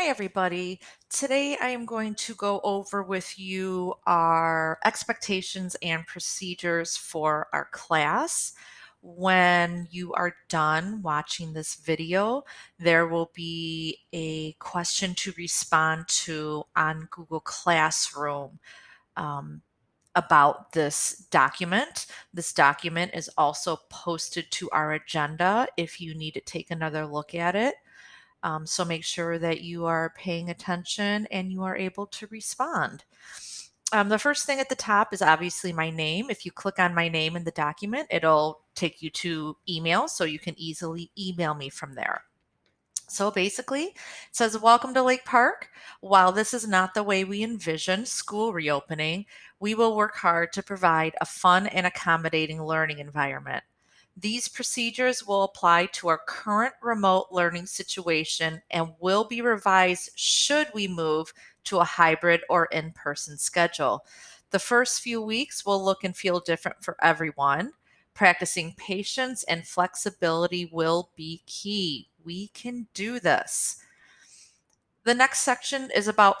Hi, everybody. Today I am going to go over with you our expectations and procedures for our class. When you are done watching this video, there will be a question to respond to on Google Classroom um, about this document. This document is also posted to our agenda if you need to take another look at it. So make sure that you are paying attention and you are able to respond. The first thing at the top is obviously my name. If you click on my name in the document, it'll take you to email, so you can easily email me from there. So basically, it says, Welcome to Lake Park. While this is not the way we envision school reopening, we will work hard to provide a fun and accommodating learning environment. These procedures will apply to our current remote learning situation and will be revised should we move to a hybrid or in person schedule. The first few weeks will look and feel different for everyone. Practicing patience and flexibility will be key. We can do this. The next section is about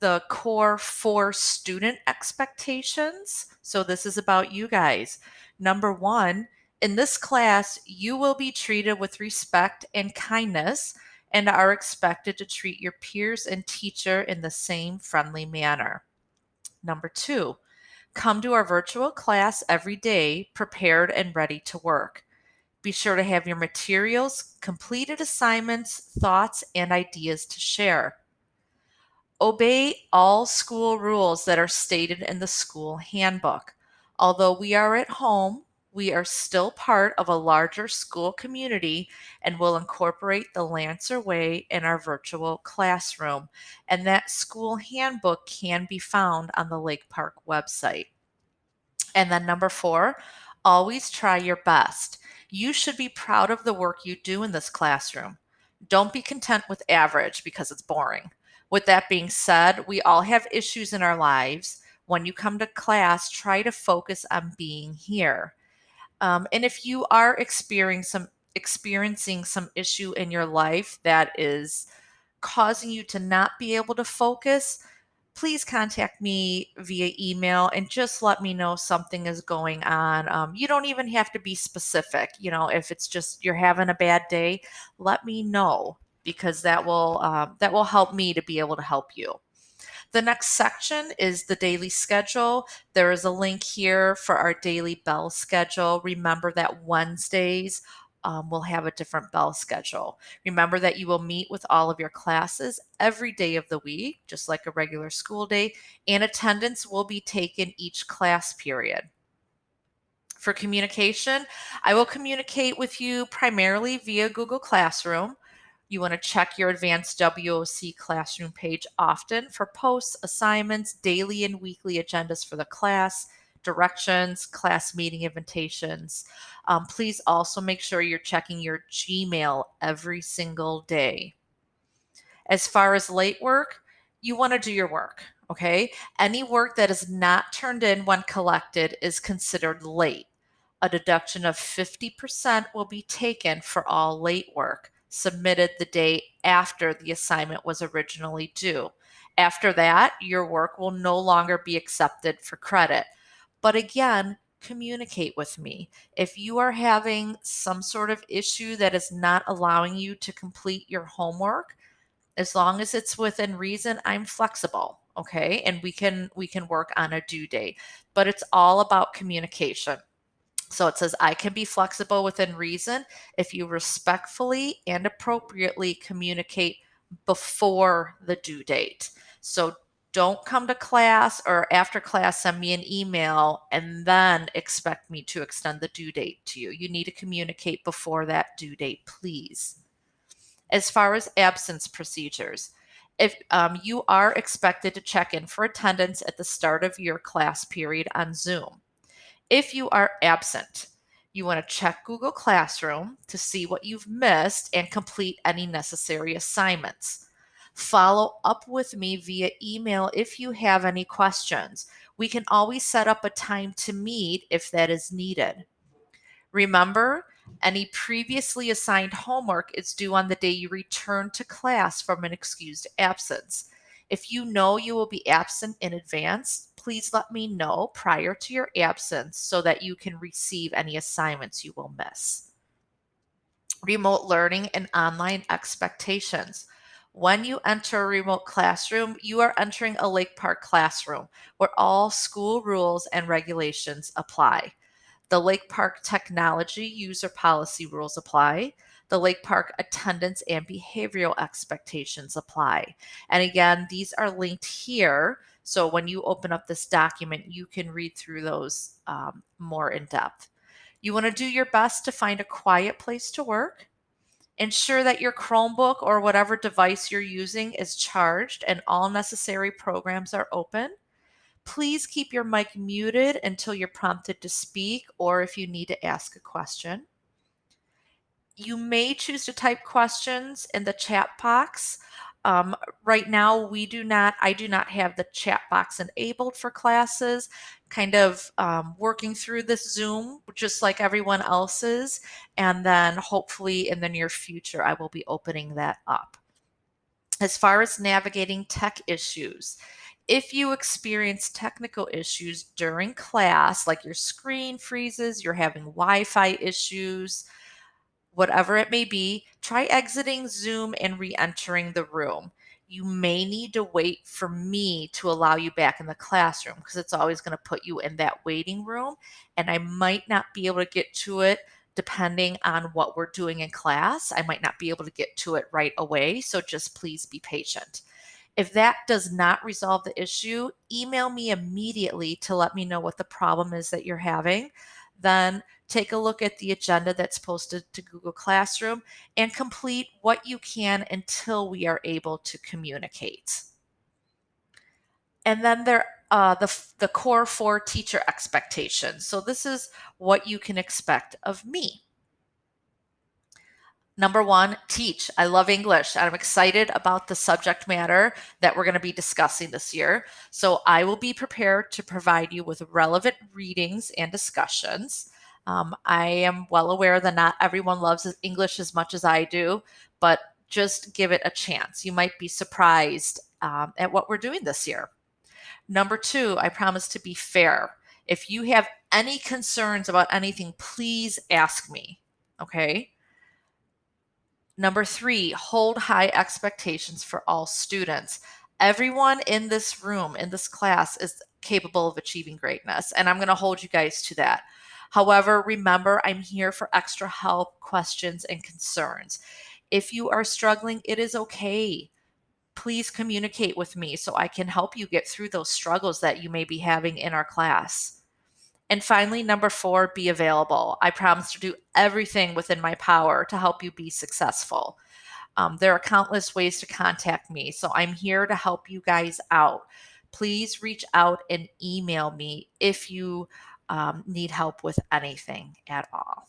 the core 4 student expectations. So this is about you guys. Number 1, in this class, you will be treated with respect and kindness and are expected to treat your peers and teacher in the same friendly manner. Number 2, come to our virtual class every day prepared and ready to work. Be sure to have your materials, completed assignments, thoughts, and ideas to share. Obey all school rules that are stated in the school handbook. Although we are at home, we are still part of a larger school community and will incorporate the Lancer Way in our virtual classroom. And that school handbook can be found on the Lake Park website. And then number 4, always try your best. You should be proud of the work you do in this classroom. Don't be content with average because it's boring. With that being said, we all have issues in our lives. When you come to class, try to focus on being here. And if you are experiencing some issue in your life that is causing you to not be able to focus, please contact me via email and just let me know something is going on. You don't even have to be specific. If it's just you're having a bad day, let me know because that will help me to be able to help you. The next section is the daily schedule. There is a link here for our daily bell schedule. Remember that Wednesdays will have a different bell schedule. Remember that you will meet with all of your classes every day of the week, just like a regular school day, and attendance will be taken each class period. For communication, I will communicate with you primarily via Google Classroom. You want to check your advanced WOC classroom page often for posts, assignments, daily and weekly agendas for the class, directions, class meeting invitations. Please also make sure you're checking your Gmail every single day. As far as late work, you want to do your work, okay? Any work that is not turned in when collected is considered late. A deduction of 50% will be taken for all late work submitted the day after the assignment was originally due. After that, your work will no longer be accepted for credit. But again, communicate with me. If you are having some sort of issue that is not allowing you to complete your homework, as long as it's within reason, I'm flexible, okay? And we can work on a due date. But it's all about communication. So it says, I can be flexible within reason if you respectfully and appropriately communicate before the due date. So don't come to class or after class send me an email and then expect me to extend the due date to you. You need to communicate before that due date, please. As far as absence procedures, if you are expected to check in for attendance at the start of your class period on Zoom. If you are absent, you want to check Google Classroom to see what you've missed and complete any necessary assignments. Follow up with me via email if you have any questions. We can always set up a time to meet if that is needed. Remember, Any previously assigned homework is due on the day you return to class from an excused absence. If you know you will be absent in advance, please let me know prior to your absence so that you can receive any assignments you will miss. Remote learning and online expectations. When you enter a remote classroom, you are entering a Lake Park classroom where all school rules and regulations apply. The Lake Park technology user policy rules apply. The Lake Park attendance and behavioral expectations apply. And again, these are linked here. So when you open up this document, you can read through those more in depth. You want to do your best to find a quiet place to work. Ensure that your Chromebook or whatever device you're using is charged and all necessary programs are open. Please keep your mic muted until you're prompted to speak or if you need to ask a question. You may choose to type questions in the chat box. Right now, I do not have the chat box enabled for classes, kind of working through this Zoom, just like everyone else's. And then hopefully in the near future, I will be opening that up. As far as navigating tech issues, if you experience technical issues during class, like your screen freezes, you're having Wi-Fi issues, whatever it may be, try exiting Zoom and re entering the room. You may need to wait for me to allow you back in the classroom because it's always going to put you in that waiting room. And I might not be able to get to it depending on what we're doing in class. I might not be able to get to it right away. So just please be patient. If that does not resolve the issue, email me immediately to let me know what the problem is that you're having. Then take a look at the agenda that's posted to Google Classroom and complete what you can until we are able to communicate. And then the core 4 teacher expectations. So this is what you can expect of me. Number 1, teach. I love English. I'm excited about the subject matter that we're going to be discussing this year. So I will be prepared to provide you with relevant readings and discussions. I am well aware that not everyone loves English as much as I do, but just give it a chance. You might be surprised at what we're doing this year. Number 2, I promise to be fair. If you have any concerns about anything, please ask me. Okay? Number 3, hold high expectations for all students. Everyone in this room, in this class, is capable of achieving greatness, and I'm going to hold you guys to that. However, remember, I'm here for extra help, questions, and concerns. If you are struggling, it is okay. Please communicate with me so I can help you get through those struggles that you may be having in our class. And finally, number 4, be available. I promise to do everything within my power to help you be successful. There are countless ways to contact me, so I'm here to help you guys out. Please reach out and email me if you need help with anything at all.